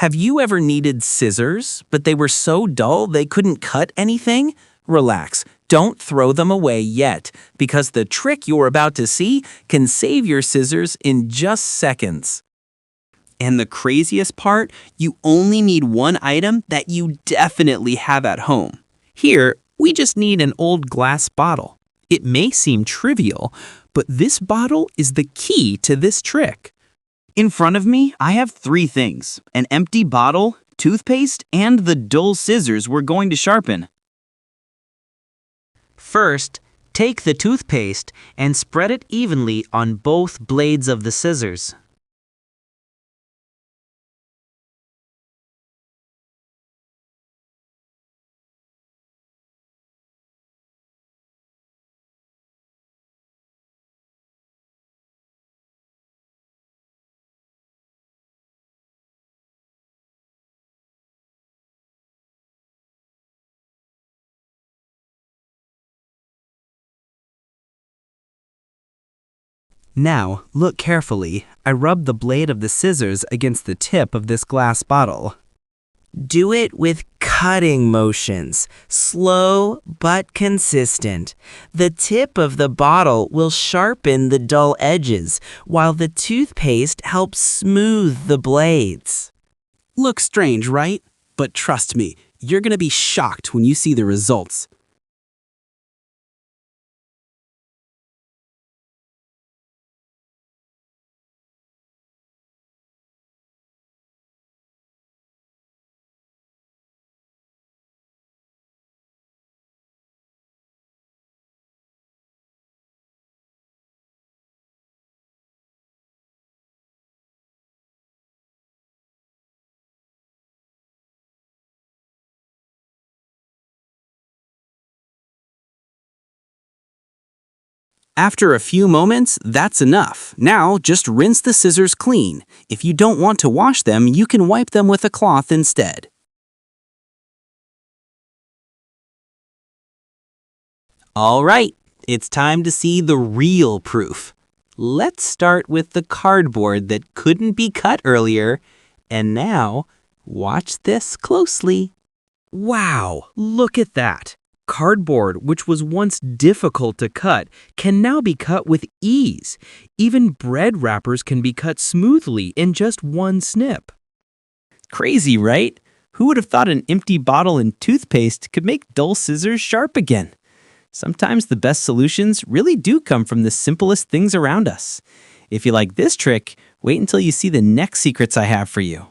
Have you ever needed scissors, but they were so dull they couldn't cut anything? Relax, don't throw them away yet, because the trick you're about to see can save your scissors in just seconds. And the craziest part, you only need one item that you definitely have at home. Here, we just need an old glass bottle. It may seem trivial, but this bottle is the key to this trick. In front of me, I have three things: an empty bottle, toothpaste, and the dull scissors we're going to sharpen. First, take the toothpaste and spread it evenly on both blades of the scissors. Now, look carefully. I rub the blade of the scissors against the tip of this glass bottle. Do it with cutting motions, slow but consistent. The tip of the bottle will sharpen the dull edges, while the toothpaste helps smooth the blades. Looks strange, right? But trust me, you're gonna be shocked when you see the results. After a few moments, that's enough. Now, just rinse the scissors clean. If you don't want to wash them, you can wipe them with a cloth instead. All right, it's time to see the real proof. Let's start with the cardboard that couldn't be cut earlier. And now, watch this closely. Wow, look at that. Cardboard, which was once difficult to cut, can now be cut with ease. Even bread wrappers can be cut smoothly in just one snip. Crazy, right? Who would have thought an empty bottle and toothpaste could make dull scissors sharp again? Sometimes the best solutions really do come from the simplest things around us. If you like this trick, wait until you see the next secrets I have for you.